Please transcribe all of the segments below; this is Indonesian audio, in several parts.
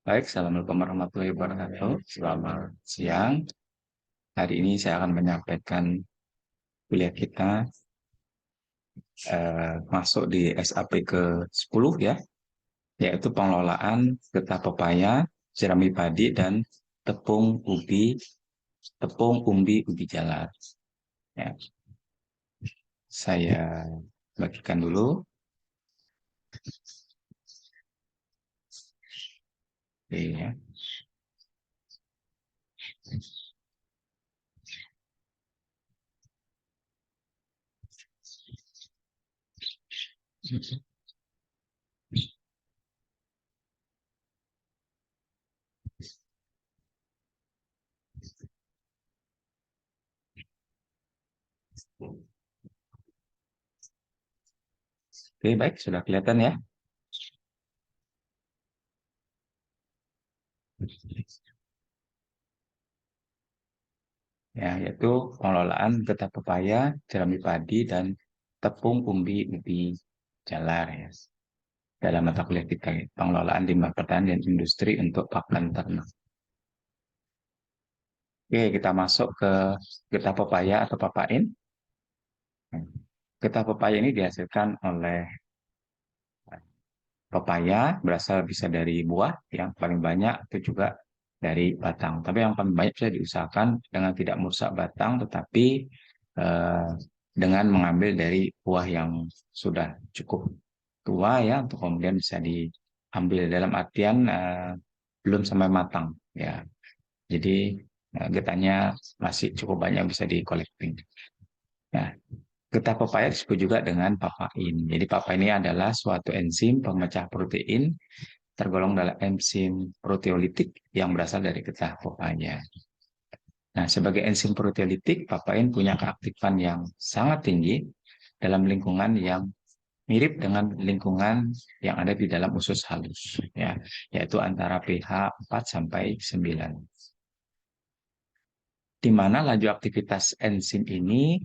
Baik, Assalamualaikum warahmatullahi wabarakatuh. Selamat siang. Hari ini saya akan menyampaikan kuliah kita masuk di SAP ke-10 ya, yaitu pengelolaan getah pepaya, jerami padi, dan tepung umbi ubi jalar. Ya, saya bagikan dulu. Oke, ya. Oke, baik, sudah kelihatan ya. Ya, yaitu pengelolaan getah pepaya, jerami padi, dan tepung umbi ubi jalar ya. Dalam mata kuliah kita, pengelolaan limbah pertanian dan industri untuk pakan ternak. Oke, kita masuk ke getah pepaya atau papain. Getah pepaya ini dihasilkan oleh pepaya, berasal bisa dari buah, yang paling banyak itu juga dari batang. Tapi yang paling banyak bisa diusahakan dengan tidak merusak batang, tetapi eh, dengan mengambil dari buah yang sudah cukup tua ya, untuk kemudian bisa diambil dalam artian belum sampai matang ya. Jadi getahnya masih cukup banyak bisa di-collecting. Nah, getah pepaya disebut juga dengan papain. Jadi papain ini adalah suatu enzim pemecah protein tergolong dalam enzim proteolitik yang berasal dari getah pepaya. Nah, sebagai enzim proteolitik, papain punya keaktifan yang sangat tinggi dalam lingkungan yang mirip dengan lingkungan yang ada di dalam usus halus, ya, yaitu antara pH 4 sampai 9. Di mana laju aktivitas enzim ini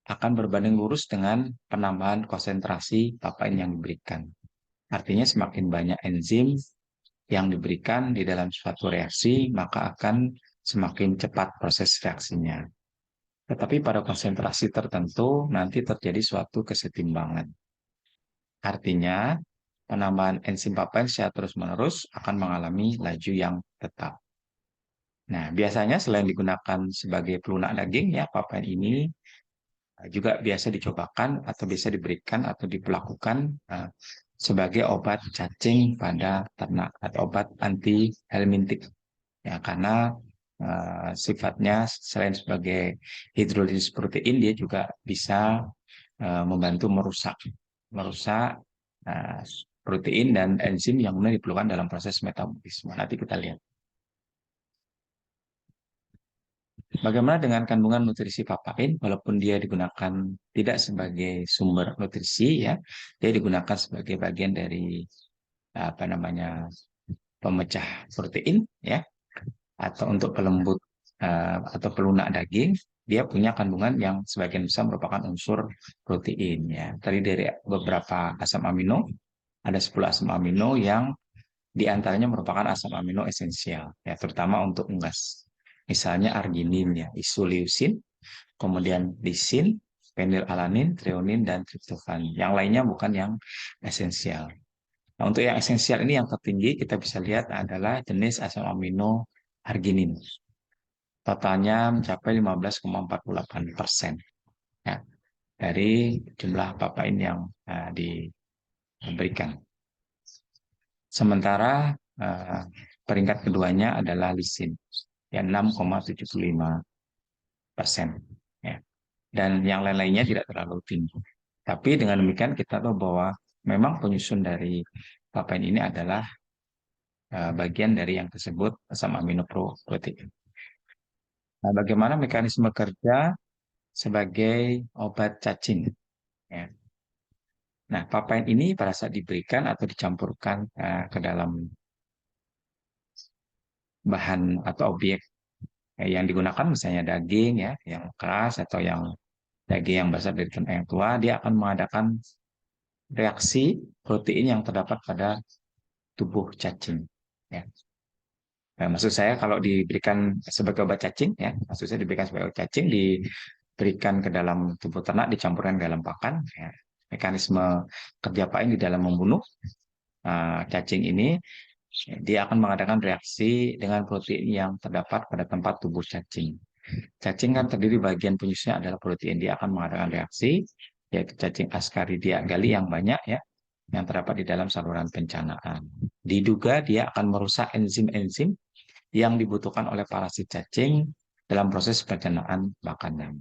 akan berbanding lurus dengan penambahan konsentrasi papain yang diberikan. Artinya semakin banyak enzim yang diberikan di dalam suatu reaksi, maka akan semakin cepat proses reaksinya. Tetapi pada konsentrasi tertentu nanti terjadi suatu kesetimbangan. Artinya, penambahan enzim papain secara terus-menerus akan mengalami laju yang tetap. Nah, biasanya selain digunakan sebagai pelunak daging, ya, papain ini juga biasa dicobakan atau bisa diberikan atau diperlakukan sebagai obat cacing pada ternak atau obat anti helmintik ya, karena sifatnya selain sebagai hidrolisis protein, dia juga bisa membantu merusak merusak uh, protein dan enzim yang kemudian diperlukan dalam proses metabolisme. Nanti kita lihat. Bagaimana dengan kandungan nutrisi papain? Walaupun dia digunakan tidak sebagai sumber nutrisi, ya, dia digunakan sebagai bagian dari apa namanya, pemecah protein, ya, atau untuk pelembut atau pelunak daging. Dia punya kandungan yang sebagian besar merupakan unsur protein, ya. Tadi dari beberapa asam amino, ada 10 asam amino yang diantaranya merupakan asam amino esensial, ya, terutama untuk unggas. Misalnya arginin, ya, isoleucin, kemudian lisin, fenilalanin, treonin, dan triptofan. Yang lainnya bukan yang esensial. Nah, untuk yang esensial ini yang tertinggi kita bisa lihat adalah jenis asam amino arginin. Totalnya mencapai 15,48% ya, dari jumlah papain yang diberikan. Sementara peringkat keduanya adalah lisin yang 6,75%. Ya. Dan yang lain-lainnya tidak terlalu tinggi. Tapi dengan demikian kita tahu bahwa memang penyusun dari papain ini adalah bagian dari yang tersebut asam amino protein. Nah, bagaimana mekanisme kerja sebagai obat cacing? Ya. Nah, papain ini pada saat diberikan atau dicampurkan ke dalam bahan atau objek yang digunakan, misalnya daging ya, yang keras atau yang daging yang berasal dari ternak yang tua, dia akan mengadakan reaksi protein yang terdapat pada tubuh cacing. Ya. Nah, maksud saya kalau diberikan sebagai obat cacing, ya, maksud saya diberikan sebagai obat cacing, diberikan ke dalam tubuh ternak, dicampurkan ke dalam pakan, ya. Mekanisme kerja pain di dalam membunuh cacing ini, dia akan mengadakan reaksi dengan protein yang terdapat pada tempat tubuh cacing. Cacing kan terdiri bagian penyusunnya adalah protein. Dia akan mengadakan reaksi, yaitu cacing Ascaridia gali yang banyak ya, yang terdapat di dalam saluran pencernaan. Diduga dia akan merusak enzim-enzim yang dibutuhkan oleh parasit cacing dalam proses pencernaan makanan.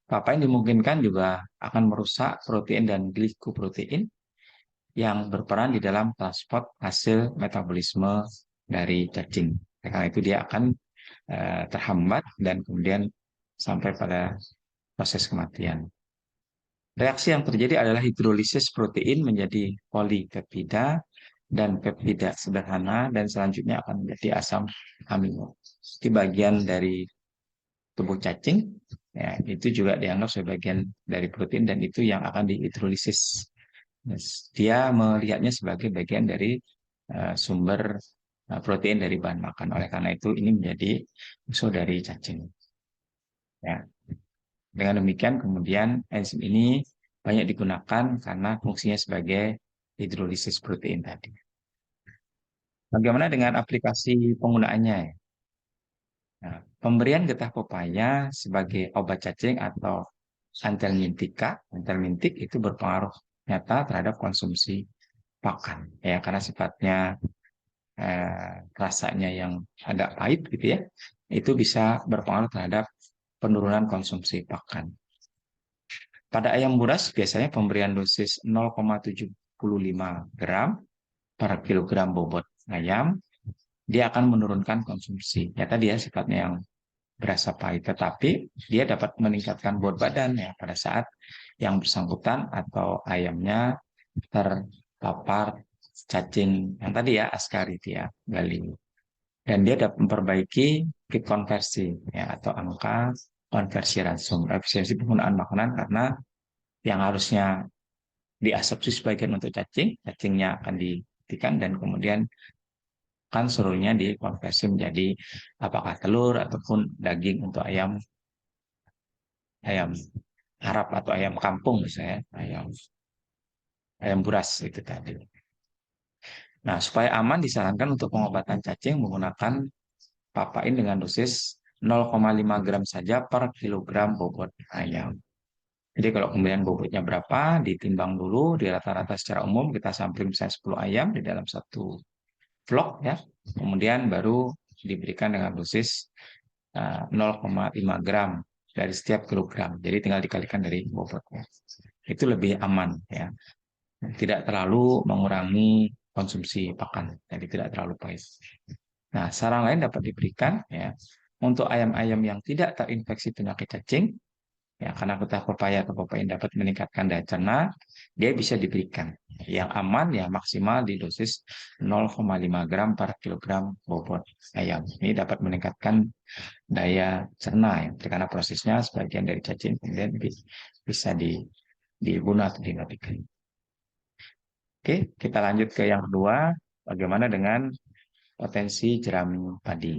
Papain dimungkinkan juga akan merusak protein dan glikoprotein yang berperan di dalam transport hasil metabolisme dari cacing. Karena itu dia akan terhambat dan kemudian sampai pada proses kematian. Reaksi yang terjadi adalah hidrolisis protein menjadi polipeptida dan peptida sederhana dan selanjutnya akan menjadi asam amino. Di bagian dari tubuh cacing, ya, itu juga dianggap sebagai bagian dari protein dan itu yang akan dihidrolisis. Dia melihatnya sebagai bagian dari sumber protein dari bahan makan. Oleh karena itu ini menjadi musuh dari cacing. Ya. Dengan demikian kemudian enzim ini banyak digunakan karena fungsinya sebagai hidrolisis protein tadi. Bagaimana dengan aplikasi penggunaannya? Nah, pemberian getah pepaya sebagai obat cacing atau antelmintik itu berpengaruh nyata terhadap konsumsi pakan ya karena sifatnya rasanya yang agak pahit gitu ya, itu bisa berpengaruh terhadap penurunan konsumsi pakan. Pada ayam buras biasanya pemberian dosis 0,75 gram per kilogram bobot ayam, dia akan menurunkan konsumsi. Ya tadi ya sifatnya yang berasa pahit, tetapi dia dapat meningkatkan bobot badan ya pada saat yang bersangkutan atau ayamnya terpapar cacing yang tadi ya Ascaridia galli. Dan dia dapat memperbaiki kit konversi ya atau angka konversi ransum, efisiensi penggunaan makanan karena yang harusnya diasumsi sebagian untuk cacing, cacingnya akan dihentikan dan kemudian kan seluruhnya dikonversi menjadi apakah telur ataupun daging untuk ayam ayam Arab atau ayam kampung misalnya, ayam ayam buras itu tadi. Nah, supaya aman disarankan untuk pengobatan cacing menggunakan papain dengan dosis 0,5 gram saja per kilogram bobot ayam. Jadi kalau kemudian bobotnya berapa, ditimbang dulu, di rata-rata secara umum kita sampling misalnya 10 ayam di dalam satu vlog ya. Kemudian baru diberikan dengan dosis 0,5 gram dari setiap kilogram. Jadi tinggal dikalikan dari bobotnya. Itu lebih aman ya. Tidak terlalu mengurangi konsumsi pakan. Jadi tidak terlalu pahit. Nah, saran lain dapat diberikan ya untuk ayam-ayam yang tidak terinfeksi penyakit cacing ya karena getah pepaya atau papain dapat meningkatkan daya cerna, dia bisa diberikan yang aman ya maksimal di dosis 0,5 gram per kilogram bobot ayam. Ini dapat meningkatkan daya cerna ya karena prosesnya sebagian dari cacing kemudian bisa dibunuh atau dimatikan. Oke, kita lanjut ke yang kedua, bagaimana dengan potensi jerami padi.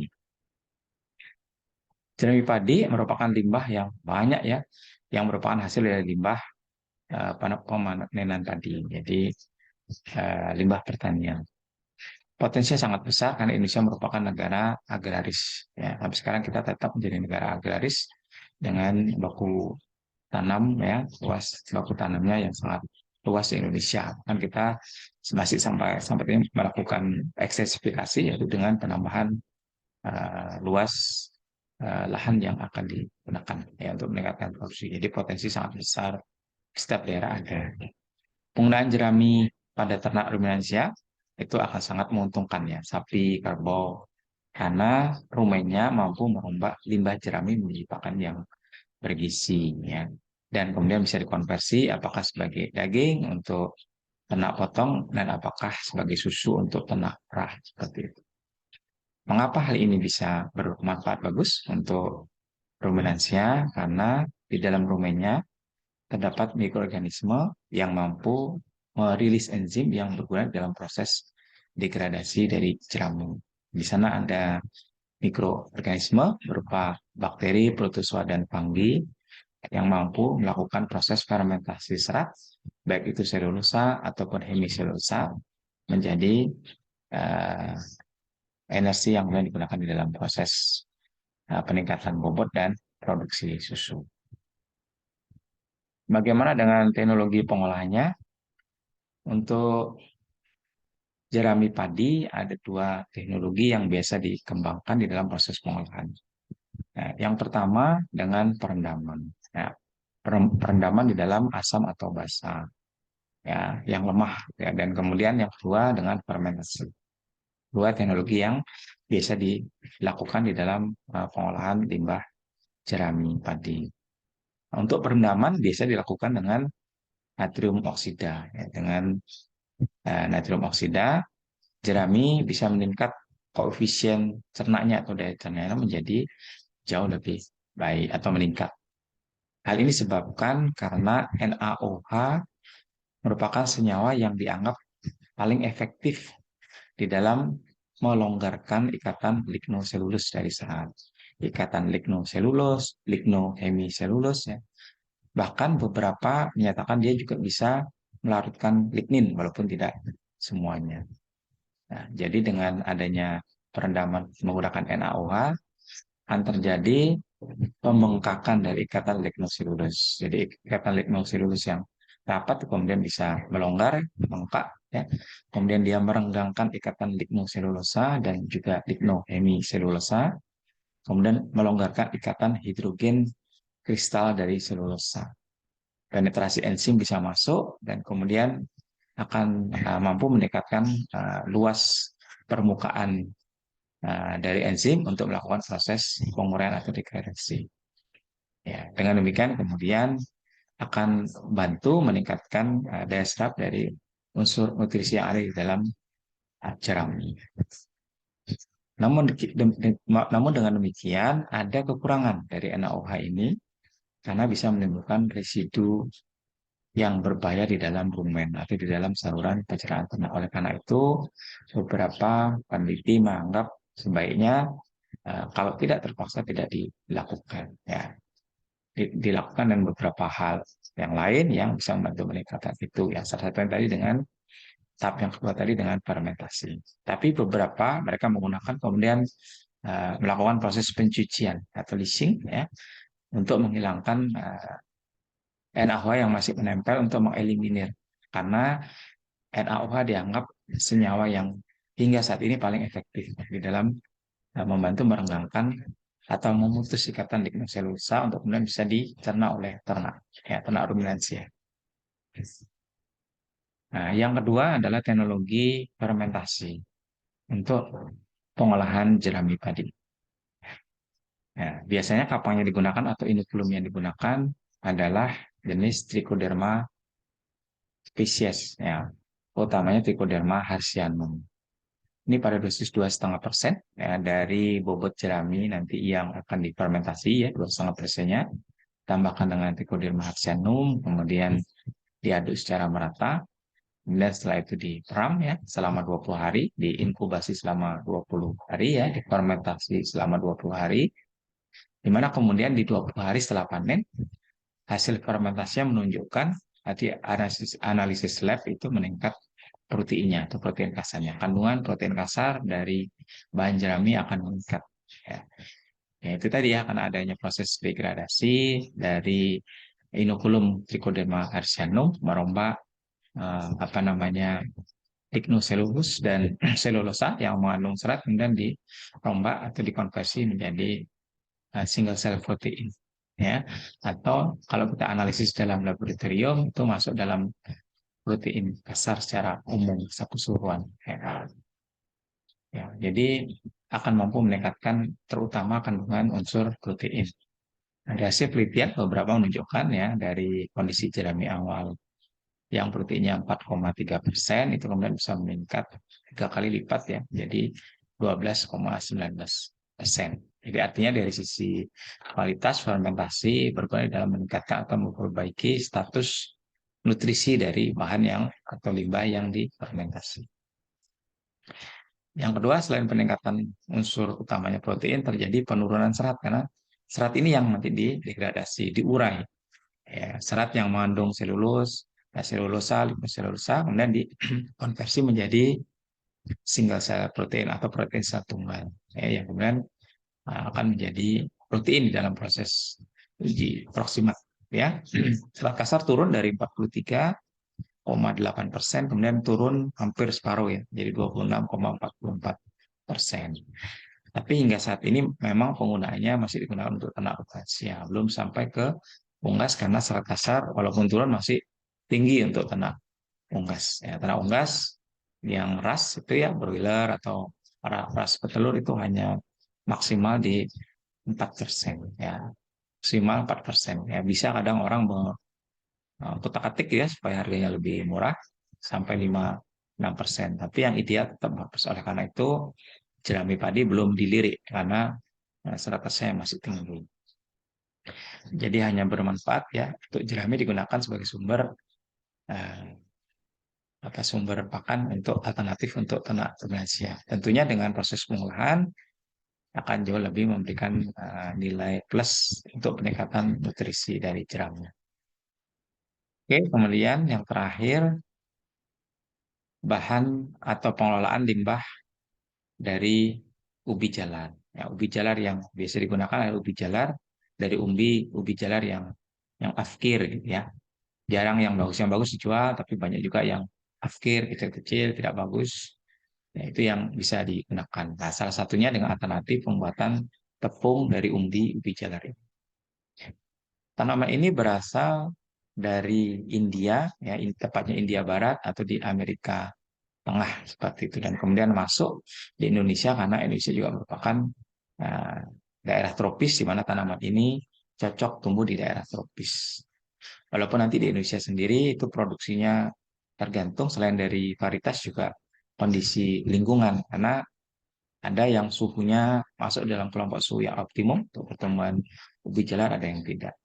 Jerami padi merupakan limbah yang banyak ya, yang merupakan hasil dari limbah pemanenan padi. Jadi limbah pertanian. Potensinya sangat besar karena Indonesia merupakan negara agraris. Ya, sampai sekarang kita tetap menjadi negara agraris dengan baku tanam ya, luas baku tanamnya yang sangat luas di Indonesia. Kan kita masih sampai ini melakukan ekstensifikasi yaitu dengan penambahan luas lahan yang akan digunakan ya untuk meningkatkan produksi. Jadi potensi sangat besar setiap daerah ada. Penggunaan jerami pada ternak ruminansia itu akan sangat menguntungkan ya sapi kerbau karena rumennya mampu merombak limbah jerami menjadi pakan yang bergizi ya dan kemudian bisa dikonversi apakah sebagai daging untuk ternak potong dan apakah sebagai susu untuk ternak perah seperti itu. Mengapa hal ini bisa bermanfaat bagus untuk ruminansia? Karena di dalam rumennya terdapat mikroorganisme yang mampu merilis enzim yang berguna dalam proses degradasi dari jerami. Di sana ada mikroorganisme berupa bakteri, protozoa, dan fungi yang mampu melakukan proses fermentasi serat, baik itu selulosa ataupun hemiselulosa, menjadi uh, energi yang kemudian digunakan di dalam proses peningkatan bobot dan produksi susu. Bagaimana dengan teknologi pengolahannya? Untuk jerami padi ada dua teknologi yang biasa dikembangkan di dalam proses pengolahan. Nah, yang pertama dengan perendaman. Ya, perendaman di dalam asam atau basa, ya, yang lemah. Ya, dan kemudian yang kedua dengan fermentasi. Dua teknologi yang biasa dilakukan di dalam pengolahan limbah jerami padi. Nah, untuk perendaman biasa dilakukan dengan natrium oksida. Ya, dengan natrium oksida, jerami bisa meningkat koefisien cernanya atau daya cernanya menjadi jauh lebih baik atau meningkat. Hal ini disebabkan karena NaOH merupakan senyawa yang dianggap paling efektif di dalam melonggarkan ikatan lignoselulus dari serat. Ikatan lignoselulus, lignohemiselulus, ya. Bahkan beberapa menyatakan dia juga bisa melarutkan lignin walaupun tidak semuanya. Nah, jadi dengan adanya perendaman menggunakan NaOH akan terjadi pembengkakan dari ikatan lignoselulus. Jadi ikatan lignoselulus yang rapat kemudian bisa melonggar, bengkak, ya. Kemudian dia merenggangkan ikatan lignoselulosa dan juga lignohemiselulosa. Kemudian melonggarkan ikatan hidrogen kristal dari selulosa. Penetrasi enzim bisa masuk dan kemudian akan mampu meningkatkan luas permukaan dari enzim untuk melakukan proses penguraian atau degradasi. Ya, dengan demikian kemudian akan bantu meningkatkan daya serap dari unsur nutrisi yang ada di dalam jerami. Namun dengan demikian ada kekurangan dari NaOH ini karena bisa menimbulkan residu yang berbahaya di dalam rumen atau di dalam saluran pencernaan ternak. Oleh karena itu, beberapa peneliti menganggap sebaiknya kalau tidak terpaksa tidak dilakukan. Ya, dilakukan dengan beberapa hal yang lain yang bisa membantu meningkatkan itu. Yang salah satu yang tadi dengan tahap yang kedua tadi dengan fermentasi. Tapi beberapa mereka menggunakan kemudian melakukan proses pencucian atau leaching, ya, untuk menghilangkan NaOH yang masih menempel untuk mengeliminir karena NaOH dianggap senyawa yang hingga saat ini paling efektif di dalam membantu merenggangkan atau memutus ikatan lignoselulosa untuk kemudian bisa dicerna oleh ternak, ya, ternak ruminansia. Nah, yang kedua adalah teknologi fermentasi untuk pengolahan jerami padi. Nah, biasanya kapang yang digunakan atau inokulum yang digunakan adalah jenis Trichoderma spesies, ya, utamanya Trichoderma harsianum. Ini pada dosis 2,5% ya, dari bobot jerami nanti yang akan difermentasi, ya, 2,5%-nya. Tambahkan dengan Trichoderma harsianum, kemudian diaduk secara merata. Kemudian setelah itu diperam, ya, selama 20 hari, diinkubasi selama 20 hari, ya, difermentasi selama 20 hari. Di mana kemudian di 20 hari setelah panen, hasil fermentasinya menunjukkan nanti analisis lab itu meningkat proteinnya atau protein kasarnya. Kandungan protein kasar dari bahan jerami akan meningkat. Ya. Ya, itu tadi ya, karena adanya proses degradasi dari inokulum Trichoderma harsianum merombak apa namanya lignoselulus dan selulosa yang mengandung serat kemudian dirombak atau dikonversi menjadi single cell protein, ya, atau kalau kita analisis dalam laboratorium itu masuk dalam protein kasar secara umum keseluruhan, ya. Ya, jadi akan mampu meningkatkan terutama kandungan unsur protein. Ada hasil penelitian beberapa menunjukkan, ya, dari kondisi jerami awal yang proteinnya 4,3% itu kemudian bisa meningkat 3 kali lipat, ya, jadi 12,19%. Jadi artinya dari sisi kualitas fermentasi berperan dalam meningkatkan atau memperbaiki status nutrisi dari bahan yang atau limbah yang difermentasi. Yang kedua, selain peningkatan unsur utamanya protein, terjadi penurunan serat karena serat ini yang nanti didegradasi, diurai. Ya, serat yang mengandung selulus, selulosa, liposelulosa, kemudian dikonversi menjadi single cell protein atau protein sel tunggal. Ya, yang kemudian akan menjadi protein di dalam proses uji proksimal. Ya, serat kasar turun dari 43,8%, kemudian turun hampir separuh ya, jadi 26,44%. Tapi hingga saat ini memang penggunaannya masih digunakan untuk ternak rumensia, belum sampai ke unggas karena serat kasar walaupun turun masih tinggi untuk ternak unggas. Ya, ternak unggas yang ras itu ya broiler atau ras petelur itu hanya maksimal di 4% ya, maksimal 4% ya. Bisa kadang orang kotak-atik ya supaya harganya lebih murah sampai 5-6%. Tapi yang ideal tetap bagus. Oleh karena itu jerami padi belum dilirik karena serat kasarnya masih tinggi. Jadi hanya bermanfaat ya untuk jerami digunakan sebagai sumber eh, sumber pakan untuk alternatif untuk ternak rumensia. Tentunya dengan proses pengolahan akan jauh lebih memberikan nilai plus untuk peningkatan nutrisi dari jerami. Oke, kemudian yang terakhir bahan atau pengelolaan limbah dari ubi jalar. Ya, ubi jalar yang biasa digunakan adalah ubi jalar dari ubi jalar yang afkir gitu ya. Jarang yang bagus dijual, tapi banyak juga yang afkir kecil-kecil tidak bagus. Ya, itu yang bisa digunakan. Nah, salah satunya dengan alternatif pembuatan tepung dari ubi jalar ini. Tanaman ini berasal dari India, ya, tepatnya India Barat atau di Amerika Tengah seperti itu, dan kemudian masuk di Indonesia karena Indonesia juga merupakan uh, daerah tropis di mana tanaman ini cocok tumbuh di daerah tropis. Walaupun nanti di Indonesia sendiri itu produksinya tergantung selain dari varietas juga kondisi lingkungan karena ada yang suhunya masuk dalam kelompok suhu yang optimum untuk pertumbuhan ubi jalar, ada yang tidak.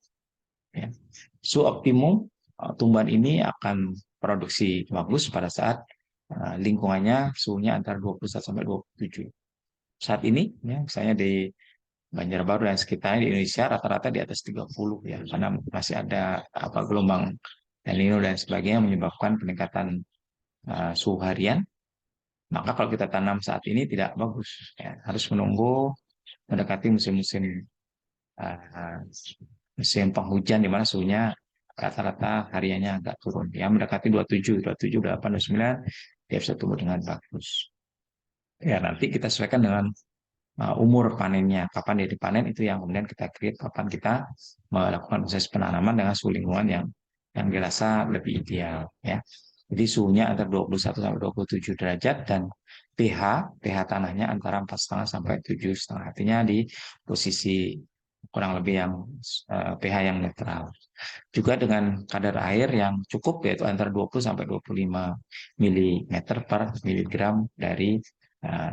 Ya. Suhu optimum tumbuhan ini akan produksi bagus pada saat lingkungannya suhunya antara 21 sampai 27. Saat ini ya misalnya di Banjarbaru dan sekitarnya di Indonesia rata-rata di atas 30 ya karena masih ada gelombang El Nino dan sebagainya menyebabkan peningkatan suhu harian. Maka kalau kita tanam saat ini tidak bagus ya, harus menunggu mendekati musim-musim uh, musim penghujan di mana suhunya rata-rata hariannya agak turun. Ya, mendekati 27, 27, 28, 29, dia bisa tumbuh dengan bagus. Ya, nanti kita sesuaikan dengan umur panennya. Kapan dia dipanen itu yang kemudian kita create, kapan kita melakukan proses penanaman dengan suhu lingkungan yang dirasa lebih ideal. Ya. Jadi suhunya antara 21 sampai 27 derajat dan pH tanahnya antara 4,5 sampai 7,5. Artinya di posisi kurang lebih yang pH yang netral. Juga dengan kadar air yang cukup yaitu antara 20 sampai 25 mm per miligram dari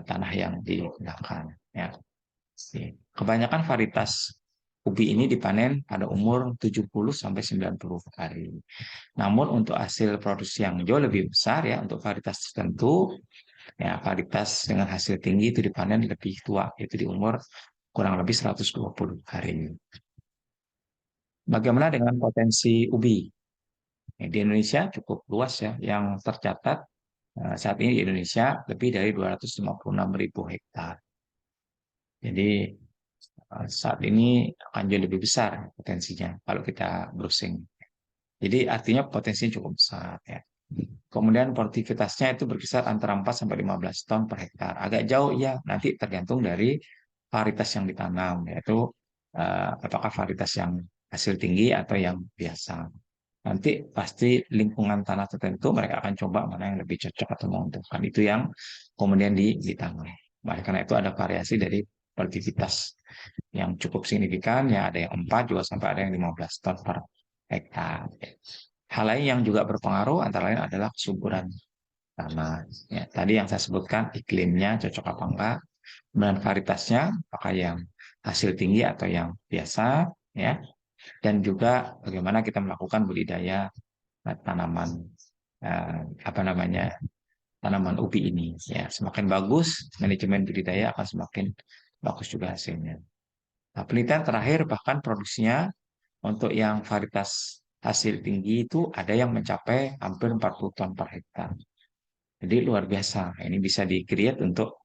tanah yang digunakan. Ya. Kebanyakan varietas ubi ini dipanen pada umur 70 sampai 90 hari. Namun untuk hasil produksi yang jauh lebih besar ya untuk varietas tertentu, ya varietas dengan hasil tinggi itu dipanen lebih tua, yaitu di umur kurang lebih 120 hari. Bagaimana dengan potensi ubi? Ya, di Indonesia cukup luas ya, yang tercatat saat ini di Indonesia lebih dari 256.000 hektar. Jadi saat ini akan jauh lebih besar potensinya kalau kita browsing. Jadi artinya potensinya cukup besar ya. Kemudian produktivitasnya itu berkisar antara 4 sampai 15 ton per hektar. Agak jauh ya, nanti tergantung dari varietas yang ditanam, yaitu apakah varietas yang hasil tinggi atau yang biasa. Nanti pasti lingkungan tanah tertentu mereka akan coba mana yang lebih cocok atau menguntungkan. Itu yang kemudian ditanam. Oleh karena itu ada variasi dari produktivitas yang cukup signifikan, ya ada yang 4 juga sampai ada yang 15 ton per hektar. Hal lain yang juga berpengaruh antara lain adalah kesuburan tanah. Ya, tadi yang saya sebutkan iklimnya cocok apa enggak, kemudian varietasnya apakah yang hasil tinggi atau yang biasa, ya. Dan juga bagaimana kita melakukan budidaya tanaman apa namanya tanaman ubi ini. Ya, semakin bagus manajemen budidaya akan semakin bagus juga hasilnya. Nah, penelitian terakhir bahkan produksinya untuk yang varietas hasil tinggi itu ada yang mencapai hampir 40 ton per hektar. Jadi luar biasa. Ini bisa di-create untuk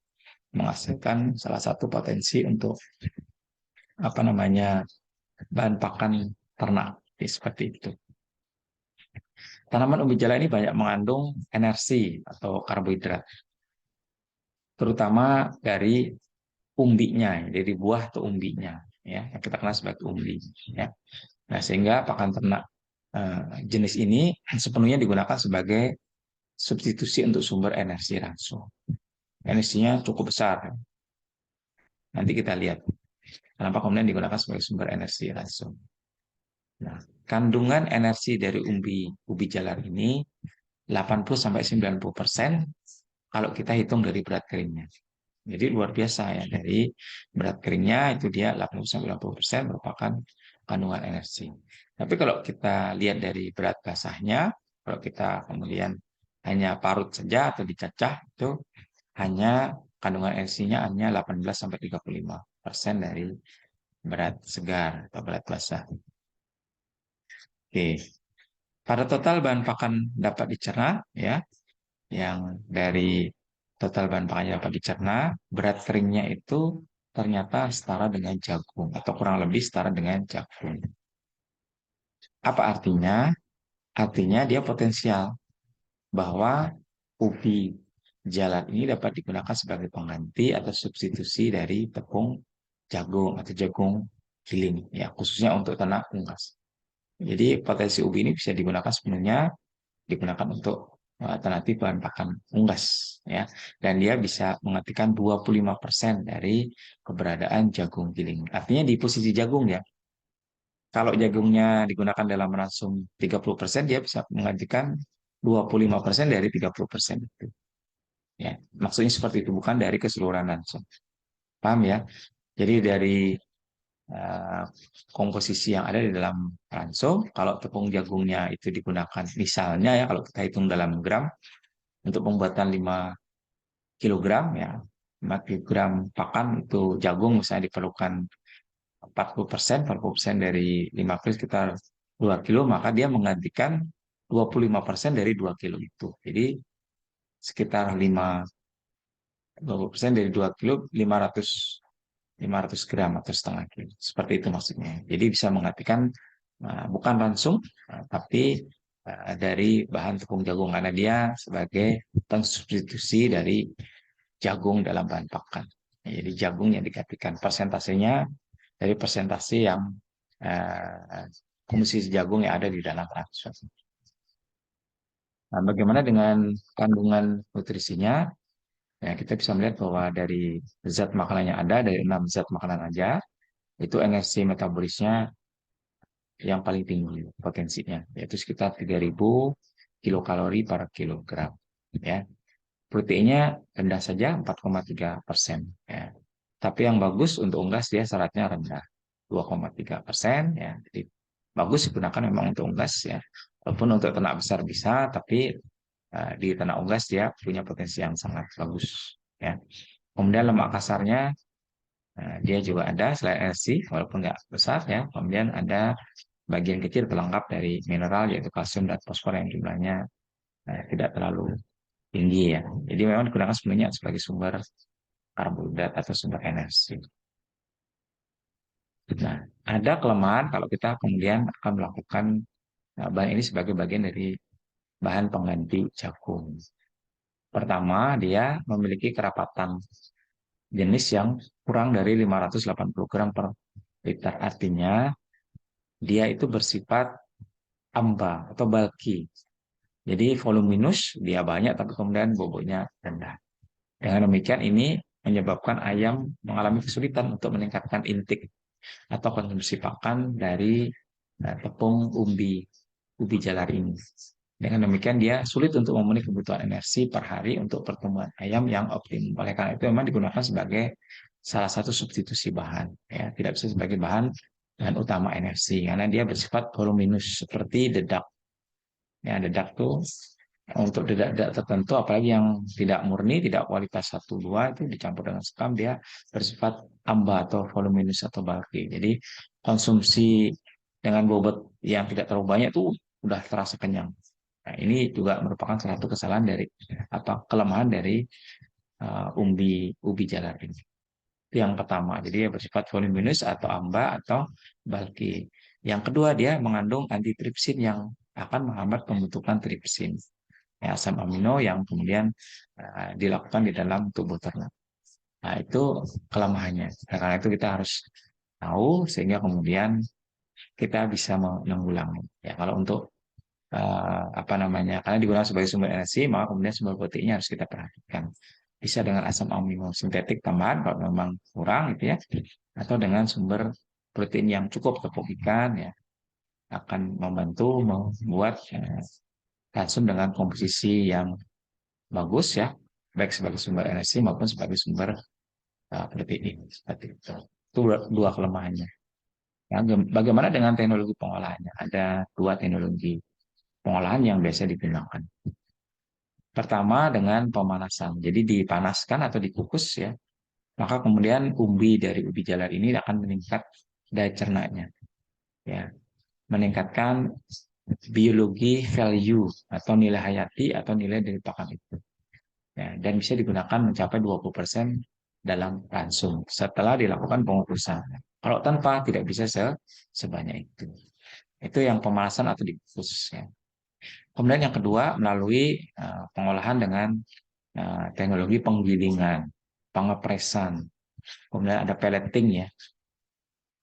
menghasilkan salah satu potensi untuk apa namanya bahan pakan ternak. Jadi, seperti itu. Tanaman umbi jala ini banyak mengandung energi atau karbohidrat, terutama dari umbinya, dari buah atau umbinya, ya, yang kita kenal sebagai umbi. Ya. Nah, sehingga pakan ternak jenis ini sepenuhnya digunakan sebagai substitusi untuk sumber energi langsung. Energinya cukup besar. Nanti kita lihat kenapa kemudian digunakan sebagai sumber energi langsung. Nah, kandungan energi dari ubi jalar ini 80-90% kalau kita hitung dari berat keringnya. Jadi luar biasa ya, dari berat keringnya itu dia 80-90% merupakan kandungan energi. Tapi kalau kita lihat dari berat basahnya, kalau kita kemudian hanya parut saja atau dicacah, itu hanya kandungan energinya hanya 18-35% dari berat segar atau berat basah. Oke. Pada total bahan pakan dapat dicerna, ya, yang dari total bahan pakan yang dapat dicerna, berat keringnya itu ternyata setara dengan jagung atau kurang lebih setara dengan jagung. Apa artinya? Artinya dia potensial bahwa ubi jalar ini dapat digunakan sebagai pengganti atau substitusi dari tepung jagung atau jagung giling, ya, khususnya untuk ternak unggas. Jadi potensi ubi ini bisa digunakan sepenuhnya digunakan untuk alternatif bahan pakan unggas, ya, dan dia bisa menggantikan 25% dari keberadaan jagung giling. Artinya di posisi jagung, ya, kalau jagungnya digunakan dalam ransum 30%, dia bisa menggantikan 25% dari 30% itu, ya. Maksudnya seperti itu, bukan dari keseluruhan ransum. Paham ya? Jadi dari uh, komposisi yang ada di dalam ransum, kalau tepung jagungnya itu digunakan misalnya, ya, kalau kita hitung dalam gram, untuk pembuatan 5 kilogram, ya, 5 kilogram pakan itu jagung misalnya diperlukan 40% dari 5 kilo sekitar 2 kilo, maka dia menggantikan 25% dari 2 kilo itu. Jadi sekitar 20% dari 2 kilo, 500 gram atau setengah kilo. Seperti itu maksudnya. Jadi bisa menggantikan bukan langsung, tapi dari bahan tepung jagung karena dia sebagai substitusi dari jagung dalam bahan pakan. Jadi jagung yang digantikan persentasenya dari persentase yang komposisi jagung yang ada di dalam ransum. Nah, bagaimana dengan kandungan nutrisinya? Ya, kita bisa melihat bahwa dari zat makanan yang ada, dari 6 zat makanan aja, itu energi metabolisnya yang paling tinggi potensinya, yaitu sekitar 3.000 kilokalori per kilogram. Ya. Proteinnya rendah saja 4,3%. Ya. Tapi yang bagus untuk unggas dia syaratnya rendah 2,3%. Ya. Jadi bagus digunakan memang untuk unggas, ya. Walaupun untuk ternak besar bisa, tapi di ternak unggas dia punya potensi yang sangat bagus. Ya. Kemudian lemak kasarnya dia juga ada selain energi, walaupun nggak besar, ya. Kemudian ada bagian kecil pelengkap dari mineral yaitu kalsium dan fosfor yang jumlahnya tidak terlalu tinggi, ya. Jadi memang digunakan sebenarnya sebagai sumber karbohidrat atau sumber energi. Nah, ada kelemahan kalau kita kemudian akan melakukan bahan ini sebagai bagian dari bahan pengganti jagung. Pertama, dia memiliki kerapatan jenis yang kurang dari 580 gram per liter. Artinya, dia itu bersifat amba atau bulky. Jadi voluminus, dia banyak, tapi kemudian bobotnya rendah. Dengan demikian, ini menyebabkan ayam mengalami kesulitan untuk meningkatkan intake atau konsumsi pakan dari tepung ubi jalar ini. Dengan demikian dia sulit untuk memenuhi kebutuhan energi per hari untuk pertumbuhan ayam yang optimum. Oleh karena itu memang digunakan sebagai salah satu substitusi bahan, ya, tidak bisa sebagai bahan utama NFC karena dia bersifat voluminous seperti dedak. Ya, dedak tuh untuk dedak-dedak tertentu, apalagi yang tidak murni, tidak kualitas 1, 2 itu dicampur dengan sekam, dia bersifat amba atau voluminous atau bulky. Jadi konsumsi dengan bobot yang tidak terlalu banyak tuh udah terasa kenyang. Nah, ini juga merupakan salah satu kesalahan dari kelemahan dari umbi ubi jalar ini. Itu yang pertama. Jadi dia bersifat voluminous atau amba atau bulky. Yang kedua, dia mengandung antitripsin yang akan menghambat pembentukan tripsin, ya, asam amino yang kemudian dilakukan di dalam tubuh ternak. Nah, itu kelemahannya. Nah, karena itu kita harus tahu sehingga kemudian kita bisa menanggulangi. Ya, kalau untuk apa namanya, karena digunakan sebagai sumber energi, maka kemudian sumber proteinnya harus kita perhatikan. Bisa dengan asam amino sintetik tambahan kalau memang kurang gitu ya, atau dengan sumber protein yang cukup, tepung ikan ya, akan membantu membuat kalsium dengan komposisi yang bagus ya, baik sebagai sumber energi maupun sebagai sumber protein seperti itu. Itu dua kelemahannya. Ya, bagaimana dengan teknologi pengolahannya? Ada dua teknologi pengolahan yang biasa digunakan. Pertama dengan pemanasan. Jadi dipanaskan atau dikukus ya, maka kemudian umbi dari ubi jalar ini akan meningkat daya cernanya. Ya, meningkatkan biologi value atau nilai hayati atau nilai dari pakan itu. Ya, dan bisa digunakan mencapai 20% dalam langsung setelah dilakukan pengukusan. Kalau tanpa tidak bisa sebanyak itu. Itu yang pemanasan atau dikukus ya. Kemudian yang kedua melalui pengolahan dengan teknologi penggilingan, pengepresan, kemudian ada pelleting ya,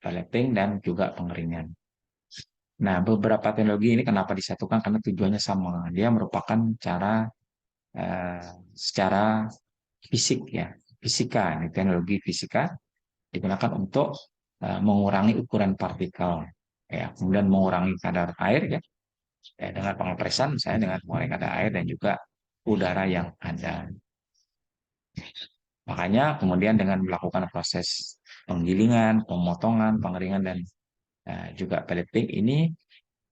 pelleting dan juga pengeringan. Nah, beberapa teknologi ini kenapa disatukan? Karena tujuannya sama. Dia merupakan cara eh, secara fisik ya, fisika, ini teknologi fisika digunakan untuk mengurangi ukuran partikel, ya, kemudian mengurangi kadar air ya, dengan pengepresan, misalnya dengan mengurangi kadar air dan juga udara yang ada. Makanya kemudian dengan melakukan proses penggilingan, pemotongan, pengeringan dan juga pelleting ini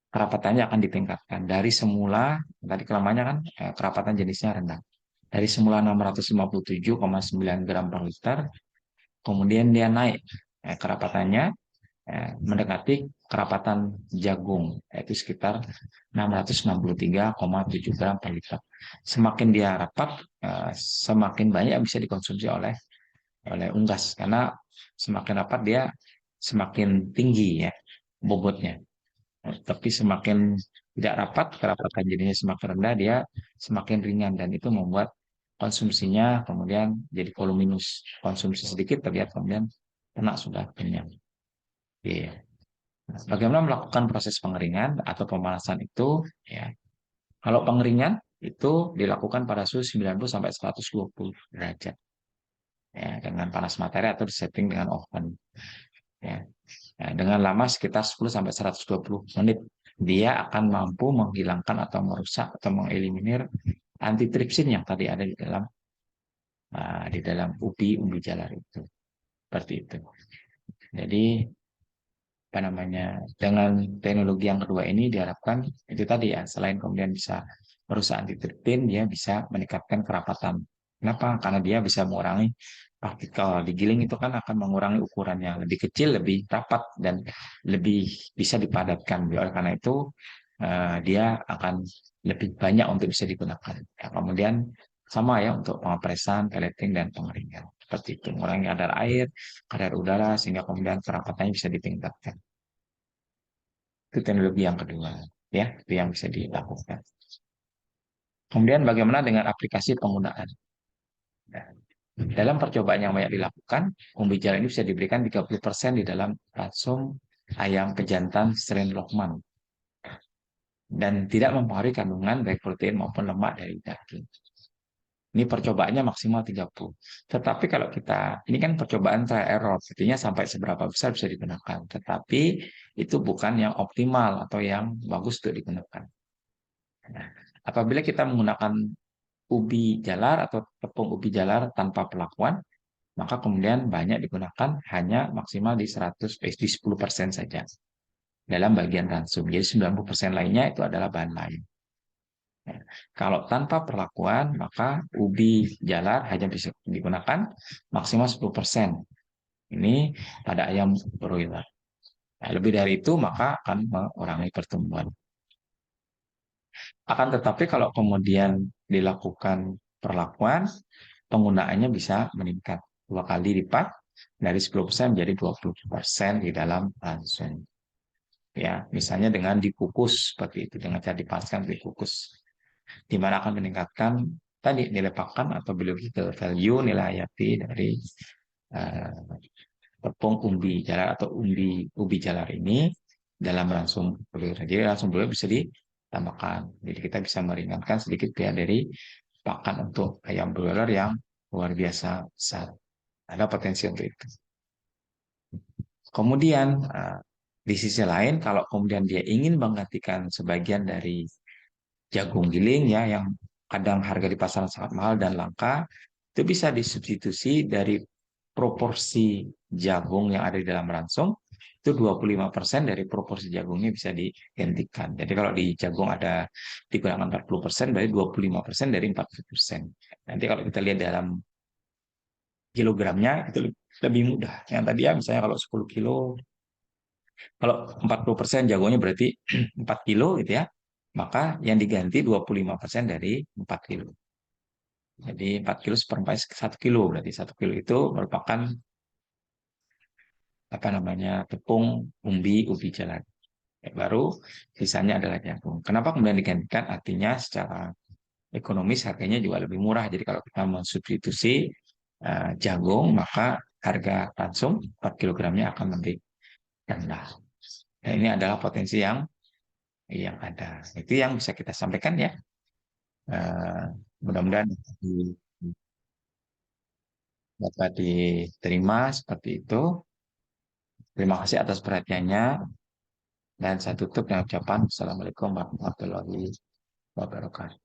kerapatannya akan ditingkatkan dari semula tadi kelemahannya kan kerapatan jenisnya rendah. Dari semula 657,9 gram per liter, kemudian dia naik kerapatannya mendekati kerapatan jagung, yaitu sekitar 663,7 gram per liter. Semakin dia rapat, semakin banyak bisa dikonsumsi oleh unggas karena semakin rapat dia semakin tinggi ya bobotnya. Tapi semakin tidak rapat, kerapatan jadinya semakin rendah, dia semakin ringan dan itu membuat konsumsinya kemudian jadi voluminous. Konsumsi sedikit terlihat kemudian ternak sudah kenyang. Iya. Nah, bagaimana melakukan proses pengeringan atau pemanasan itu? Ya, kalau pengeringan itu dilakukan pada suhu 90 sampai 120 derajat. Ya, dengan panas materi atau disetting dengan oven. Ya. Nah, dengan lama sekitar 10 sampai 120 menit, dia akan mampu menghilangkan atau merusak atau mengeliminir antitripsin yang tadi ada di dalam ubi jalar itu. Seperti itu. Jadi apa namanya, dengan teknologi yang kedua ini diharapkan itu tadi ya, selain kemudian bisa merusak antitripsin, dia bisa meningkatkan kerapatan. Kenapa? Karena dia bisa mengurangi partikel. Digiling itu kan akan mengurangi ukurannya lebih kecil, lebih rapat dan lebih bisa dipadatkan. Oleh karena itu dia akan lebih banyak untuk bisa digunakan. Ya, kemudian sama ya untuk pengepresan, pelleting dan pengeringan. Seperti itu, mengurangi kadar air, kadar udara sehingga kemudian kerapatannya bisa ditingkatkan. Itu teknologi yang kedua, ya, itu yang bisa dilakukan. Kemudian bagaimana dengan aplikasi penggunaan? Nah, dalam percobaan yang banyak dilakukan, umbi jalar ini bisa diberikan 30% di dalam ransum ayam pejantan strain Lokman dan tidak mempengaruhi kandungan baik protein maupun lemak dari daging. Ini percobaannya maksimal 30. Tetapi kalau kita, ini kan percobaan trial error, artinya sampai seberapa besar bisa digunakan. Tetapi itu bukan yang optimal atau yang bagus untuk digunakan. Nah, apabila kita menggunakan ubi jalar atau tepung ubi jalar tanpa pelakuan, maka kemudian banyak digunakan hanya maksimal di 10% saja dalam bagian ransum. Jadi 90% lainnya itu adalah bahan lain. Ya. Kalau tanpa perlakuan, maka ubi jalar hanya bisa digunakan maksimal 10%. Ini pada ayam broiler. Nah, lebih dari itu, maka akan mengurangi pertumbuhan. Akan tetapi kalau kemudian dilakukan perlakuan, penggunaannya bisa meningkat 2 kali lipat dari 10% menjadi 20% di dalam langsung. Ya, misalnya dengan dikukus seperti itu, dengan cara dipaskan dikukus, di mana akan meningkatkan tadi nilai pakan atau biological value, nilai hayati dari uh, tepung umbi jalar atau ubi jalar ini dalam langsung broiler. Jadi langsung broiler bisa ditambahkan. Jadi kita bisa meringankan sedikit biaya dari pakan untuk ayam broiler yang luar biasa besar. Ada potensi untuk itu. Kemudian di sisi lain, kalau kemudian dia ingin menggantikan sebagian dari jagung giling ya, yang kadang harga di pasaran sangat mahal dan langka, itu bisa disubstitusi dari proporsi jagung yang ada di dalam ransum, itu 25% dari proporsi jagungnya bisa digantikan. Jadi kalau di jagung ada digunakan 40%, berarti 25% dari 40%. Nanti kalau kita lihat dalam kilogramnya, itu lebih mudah. Yang tadi ya, misalnya kalau 10 kilo, kalau 40% jagungnya berarti 4 kilo gitu ya, maka yang diganti 25% dari 4 kilo. Jadi 4 kilo seperempat 1 kilo, berarti 1 kilo itu merupakan apa namanya tepung ubi jalar. Baru sisanya adalah jagung. Kenapa kemudian digantikan? Artinya secara ekonomis harganya juga lebih murah. Jadi kalau kita mensubstitusi jagung, maka harga langsung 4 kilogramnya akan lebih rendah. Nah, ini adalah potensi yang ada. Itu yang bisa kita sampaikan ya. Eh, Mudah-mudahan dapat diterima seperti itu. Terima kasih atas perhatiannya. Dan saya tutup dengan ucapan Assalamualaikum warahmatullahi wabarakatuh.